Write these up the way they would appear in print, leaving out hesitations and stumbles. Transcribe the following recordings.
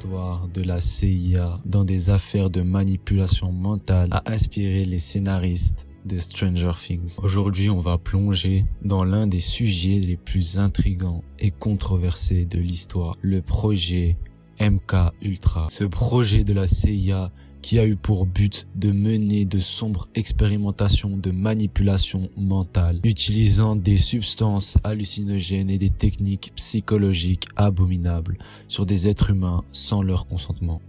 l'histoire de la CIA dans des affaires de manipulation mentale a inspiré les scénaristes de Stranger Things. Aujourd'hui, on va plonger dans l'un des sujets les plus intrigants et controversés de l'histoire, le projet MKUltra. Ce projet de la CIA qui a eu pour but de mener de sombres expérimentations de manipulation mentale, utilisant des substances hallucinogènes et des techniques psychologiques abominables sur des êtres humains sans leur consentement.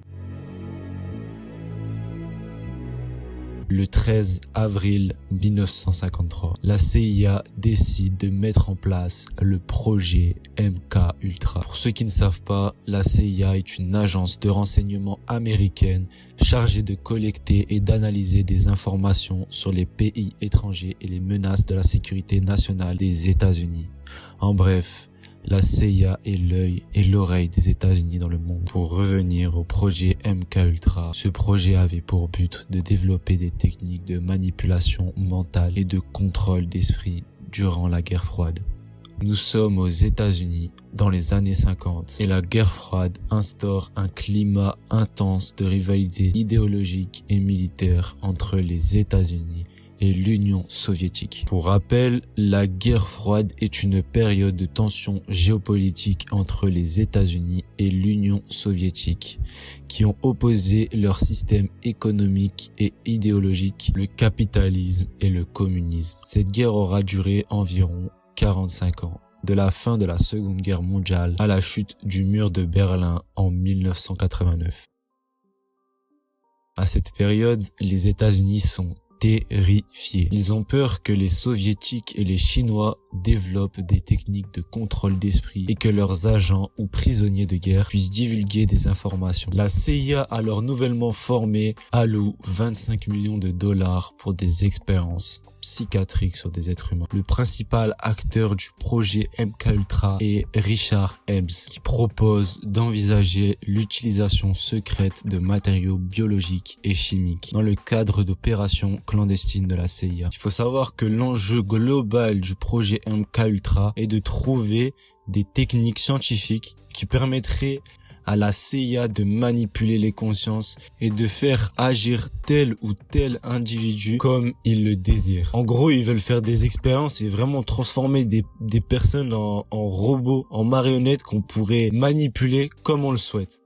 Le 13 avril 1953, la CIA décide de mettre en place le projet MKUltra. Pour ceux qui ne savent pas, la CIA est une agence de renseignement américaine chargée de collecter et d'analyser des informations sur les pays étrangers et les menaces de la sécurité nationale des États-Unis. En bref, la CIA est l'œil et l'oreille des États-Unis dans le monde. Pour revenir au projet MKUltra, ce projet avait pour but de développer des techniques de manipulation mentale et de contrôle d'esprit durant la guerre froide. Nous sommes aux États-Unis dans les années 50 et la guerre froide instaure un climat intense de rivalité idéologique et militaire entre les États-Unis et l'Union soviétique. Pour rappel, la guerre froide est une période de tension géopolitique entre les États-Unis et l'Union soviétique, qui ont opposé leurs systèmes économiques et idéologiques, le capitalisme et le communisme. Cette guerre aura duré environ 45 ans, de la fin de la Seconde Guerre mondiale à la chute du mur de Berlin en 1989. À cette période, les États-Unis sont terrifiés. Ils ont peur que les soviétiques et les chinois développent des techniques de contrôle d'esprit et que leurs agents ou prisonniers de guerre puissent divulguer des informations. La CIA, alors nouvellement formée, alloue 25 millions de dollars pour des expériences psychiatriques sur des êtres humains. Le principal acteur du projet MKUltra est Richard Helms, qui propose d'envisager l'utilisation secrète de matériaux biologiques et chimiques dans le cadre d'opérations clandestines de la CIA. Il faut savoir que l'enjeu global du projet MKUltra est de trouver des techniques scientifiques qui permettraient à la CIA de manipuler les consciences et de faire agir tel ou tel individu comme ils le désirent. En gros, ils veulent faire des expériences et vraiment transformer des personnes en robots, en marionnettes qu'on pourrait manipuler comme on le souhaite.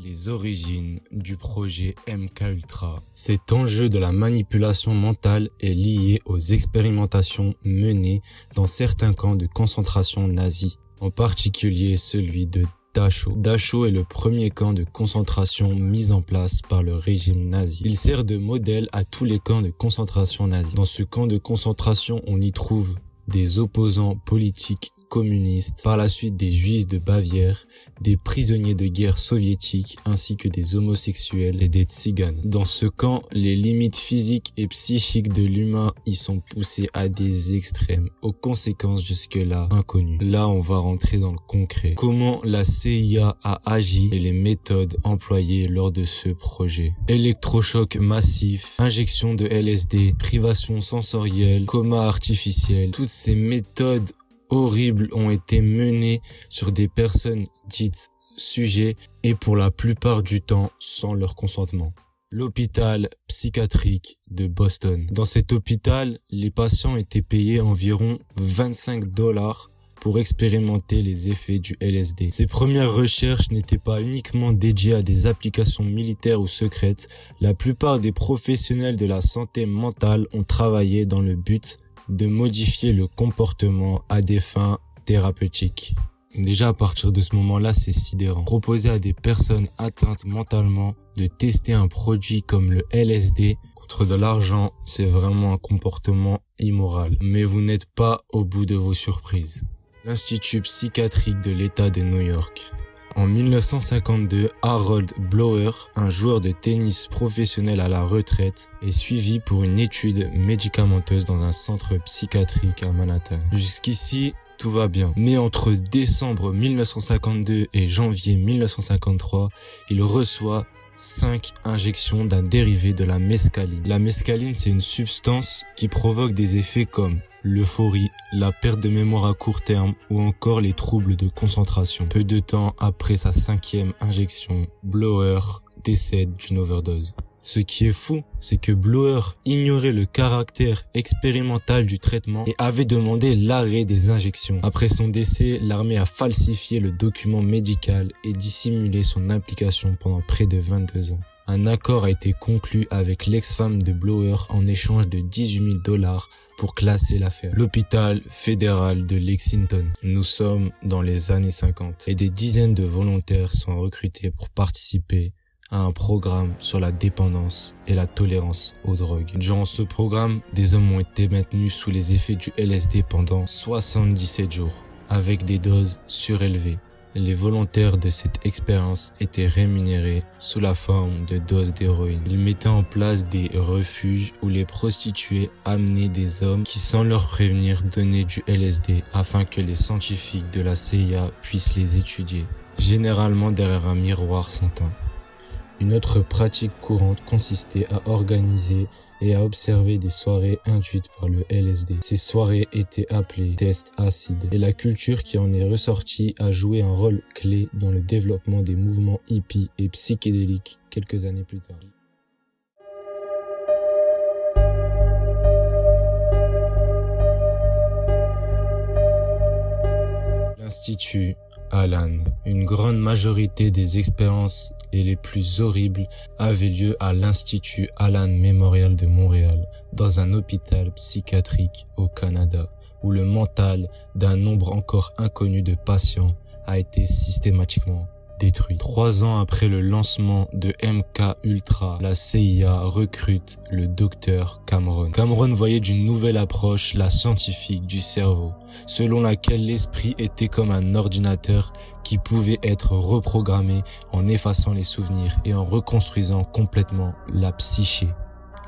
Les origines du projet MKUltra. Cet enjeu de la manipulation mentale est lié aux expérimentations menées dans certains camps de concentration nazis, en particulier celui de Dachau. Dachau est le premier camp de concentration mis en place par le régime nazi. Il sert de modèle à tous les camps de concentration nazis. Dans ce camp de concentration, on y trouve des opposants politiques communistes, par la suite des juifs de Bavière, des prisonniers de guerre soviétiques ainsi que des homosexuels et des tziganes. Dans ce camp, les limites physiques et psychiques de l'humain y sont poussées à des extrêmes, aux conséquences jusque-là inconnues. Là, on va rentrer dans le concret. Comment la CIA a agi et les méthodes employées lors de ce projet. Électrochoc massif, injection de LSD, privation sensorielle, coma artificiel, toutes ces méthodes horribles ont été menées sur des personnes dites sujets et pour la plupart du temps sans leur consentement. L'hôpital psychiatrique de Boston. Dans cet hôpital, les patients étaient payés environ 25 $ pour expérimenter les effets du LSD. Ces premières recherches n'étaient pas uniquement dédiées à des applications militaires ou secrètes. La plupart des professionnels de la santé mentale ont travaillé dans le but de modifier le comportement à des fins thérapeutiques. Déjà à partir de ce moment-là, c'est sidérant. Proposer à des personnes atteintes mentalement de tester un produit comme le LSD contre de l'argent, c'est vraiment un comportement immoral. Mais vous n'êtes pas au bout de vos surprises. L'Institut psychiatrique de l'État de New York. En 1952, Harold Blower, un joueur de tennis professionnel à la retraite, est suivi pour une étude médicamenteuse dans un centre psychiatrique à Manhattan. Jusqu'ici, tout va bien. Mais entre décembre 1952 et janvier 1953, il reçoit 5 injections d'un dérivé de la mescaline. La mescaline, c'est une substance qui provoque des effets comme l'euphorie, la perte de mémoire à court terme ou encore les troubles de concentration. Peu de temps après sa 5e injection, Blower décède d'une overdose. Ce qui est fou, c'est que Blower ignorait le caractère expérimental du traitement et avait demandé l'arrêt des injections. Après son décès, l'armée a falsifié le document médical et dissimulé son implication pendant près de 22 ans. Un accord a été conclu avec l'ex-femme de Blower en échange de $18 000 pour classer l'affaire. L'hôpital fédéral de Lexington. Nous sommes dans les années 50 et des dizaines de volontaires sont recrutés pour participer à un programme sur la dépendance et la tolérance aux drogues. Durant ce programme, des hommes ont été maintenus sous les effets du LSD pendant 77 jours, avec des doses surélevées. Les volontaires de cette expérience étaient rémunérés sous la forme de doses d'héroïne. Ils mettaient en place des refuges où les prostituées amenaient des hommes qui, sans leur prévenir, donnaient du LSD afin que les scientifiques de la CIA puissent les étudier, généralement derrière un miroir sans teint. Une autre pratique courante consistait à organiser et à observer des soirées induites par le LSD. Ces soirées étaient appelées tests acides et la culture qui en est ressortie a joué un rôle clé dans le développement des mouvements hippies et psychédéliques quelques années plus tard. L'Institut Allen. Une grande majorité des expériences et les plus horribles avaient lieu à l'Institut Allen Memorial de Montréal, dans un hôpital psychiatrique au Canada, où le mental d'un nombre encore inconnu de patients a été systématiquement détruit. 3 ans après le lancement de MK Ultra, la CIA recrute le docteur Cameron. Cameron voyait d'une nouvelle approche la scientifique du cerveau, selon laquelle l'esprit était comme un ordinateur qui pouvait être reprogrammé en effaçant les souvenirs et en reconstruisant complètement la psyché.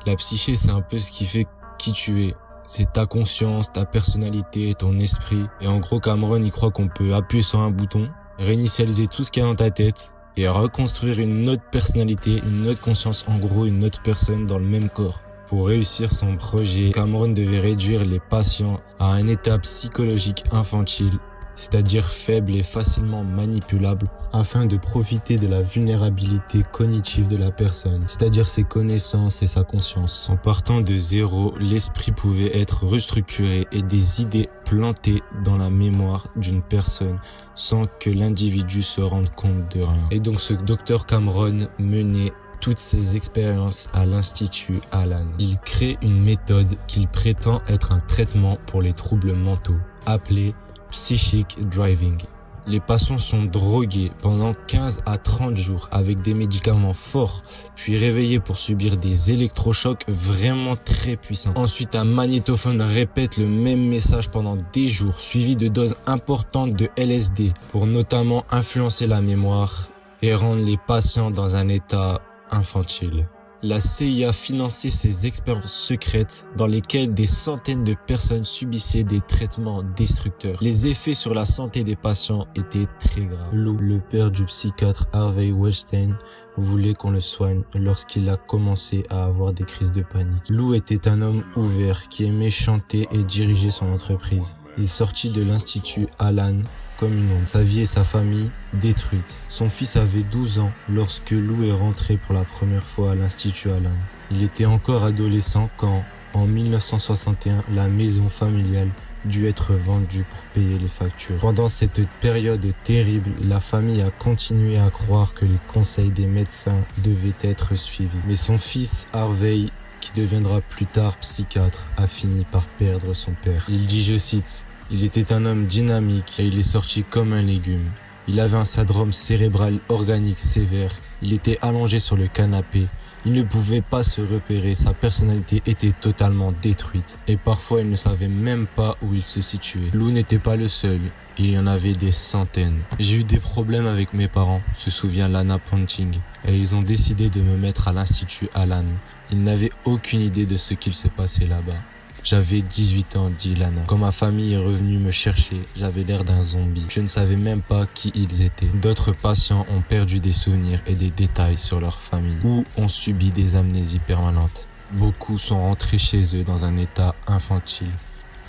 La psyché, c'est un peu ce qui fait qui tu es. C'est ta conscience, ta personnalité, ton esprit. Et en gros, Cameron, il croit qu'on peut appuyer sur un bouton, réinitialiser tout ce qu'il y a dans ta tête et reconstruire une autre personnalité, une autre conscience, en gros une autre personne dans le même corps. Pour réussir son projet, Cameron devait réduire les patients à un état psychologique infantile, c'est-à-dire faible et facilement manipulable, afin de profiter de la vulnérabilité cognitive de la personne, c'est-à-dire ses connaissances et sa conscience. En partant de zéro, l'esprit pouvait être restructuré et des idées plantées dans la mémoire d'une personne sans que l'individu se rende compte de rien. Et donc ce docteur Cameron menait toutes ces expériences à l'Institut Allen. Il crée une méthode qu'il prétend être un traitement pour les troubles mentaux, appelé Psychic Driving. Les patients sont drogués pendant 15 à 30 jours avec des médicaments forts, puis réveillés pour subir des électrochocs vraiment très puissants. Ensuite, un magnétophone répète le même message pendant des jours, suivi de doses importantes de LSD pour notamment influencer la mémoire et rendre les patients dans un état infantile. La CIA finançait ces expériences secrètes dans lesquelles des centaines de personnes subissaient des traitements destructeurs. Les effets sur la santé des patients étaient très graves. Lou, le père du psychiatre Harvey Weinstein, voulait qu'on le soigne lorsqu'il a commencé à avoir des crises de panique. Lou était un homme ouvert qui aimait chanter et diriger son entreprise. Il sortit de l'Institut Allen comme une ombre. Sa vie et sa famille détruites. Son fils avait 12 ans lorsque Lou est rentré pour la première fois à l'Institut Allen. Il était encore adolescent quand, en 1961, la maison familiale dut être vendue pour payer les factures. Pendant cette période terrible, la famille a continué à croire que les conseils des médecins devaient être suivis. Mais son fils Harvey, qui deviendra plus tard psychiatre, a fini par perdre son père. Il dit, je cite, « Il était un homme dynamique et il est sorti comme un légume. Il avait un syndrome cérébral organique sévère. Il était allongé sur le canapé. Il ne pouvait pas se repérer. Sa personnalité était totalement détruite. Et parfois, il ne savait même pas où il se situait. Lou n'était pas le seul. Il y en avait des centaines. J'ai eu des problèmes avec mes parents, se souvient Lana Ponting. Et ils ont décidé de me mettre à l'Institut Allen. Ils n'avaient aucune idée de ce qu'il se passait là-bas. J'avais 18 ans, dit Lana. Quand ma famille est revenue me chercher, j'avais l'air d'un zombie. Je ne savais même pas qui ils étaient. D'autres patients ont perdu des souvenirs et des détails sur leur famille ou ont subi des amnésies permanentes. Beaucoup sont rentrés chez eux dans un état infantile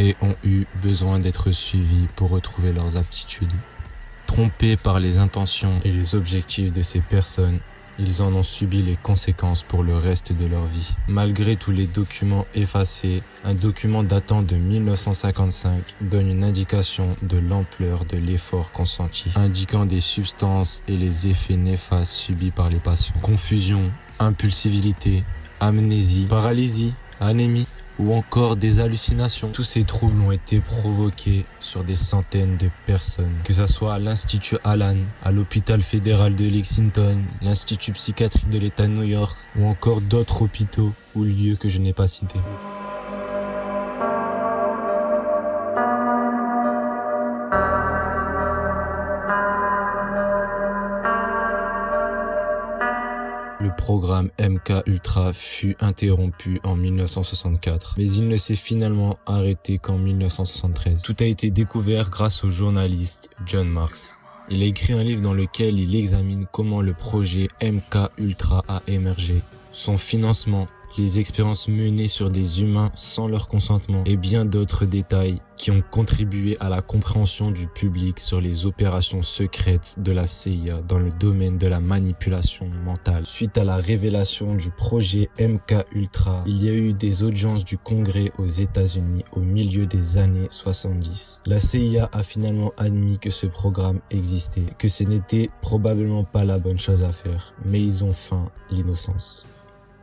et ont eu besoin d'être suivis pour retrouver leurs aptitudes. Trompés par les intentions et les objectifs de ces personnes, ils en ont subi les conséquences pour le reste de leur vie. Malgré tous les documents effacés, un document datant de 1955 donne une indication de l'ampleur de l'effort consenti, indiquant des substances et les effets néfastes subis par les patients. Confusion, impulsivité, amnésie, paralysie, anémie ou encore des hallucinations. Tous ces troubles ont été provoqués sur des centaines de personnes, que ce soit à l'Institut Allen, à l'hôpital fédéral de Lexington, l'Institut psychiatrique de l'État de New York ou encore d'autres hôpitaux ou lieux que je n'ai pas cités. Le programme MKUltra fut interrompu en 1964, mais il ne s'est finalement arrêté qu'en 1973. Tout a été découvert grâce au journaliste John Marks. Il a écrit un livre dans lequel il examine comment le projet MKUltra a émergé, son financement, les expériences menées sur des humains sans leur consentement et bien d'autres détails qui ont contribué à la compréhension du public sur les opérations secrètes de la CIA dans le domaine de la manipulation mentale. Suite à la révélation du projet MKUltra, il y a eu des audiences du Congrès aux États-Unis au milieu des années 70. La CIA a finalement admis que ce programme existait, que ce n'était probablement pas la bonne chose à faire, mais ils ont feint l'innocence.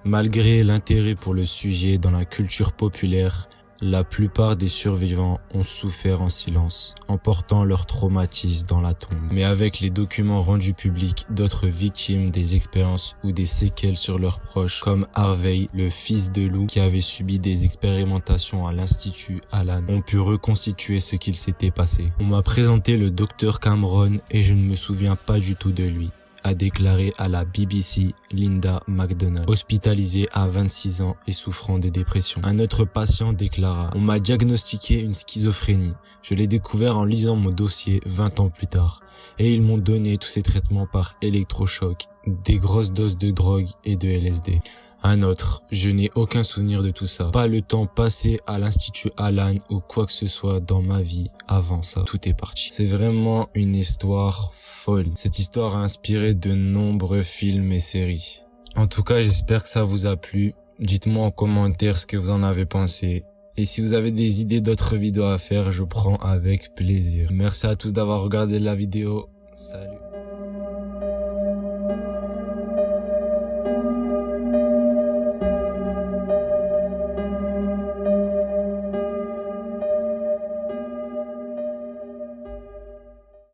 Malgré l'intérêt pour le sujet dans la culture populaire, la plupart des survivants ont souffert en silence, emportant leur traumatisme dans la tombe. Mais avec les documents rendus publics, d'autres victimes des expériences ou des séquelles sur leurs proches, comme Harvey, le fils de Lou, qui avait subi des expérimentations à l'Institut Allen, ont pu reconstituer ce qu'il s'était passé. On m'a présenté le docteur Cameron et je ne me souviens pas du tout de lui, a déclaré à la BBC Linda McDonald, hospitalisée à 26 ans et souffrant de dépression. Un autre patient déclara: « On m'a diagnostiqué une schizophrénie. Je l'ai découvert en lisant mon dossier 20 ans plus tard. Et ils m'ont donné tous ces traitements par électrochoc, des grosses doses de drogue et de LSD. » Un autre: « Je n'ai aucun souvenir de tout ça. Pas le temps passé à l'Institut Allen ou quoi que ce soit dans ma vie avant ça. Tout est parti. » C'est vraiment une histoire folle. Cette histoire a inspiré de nombreux films et séries. En tout cas, j'espère que ça vous a plu. Dites-moi en commentaire ce que vous en avez pensé. Et si vous avez des idées d'autres vidéos à faire, je prends avec plaisir. Merci à tous d'avoir regardé la vidéo. Salut.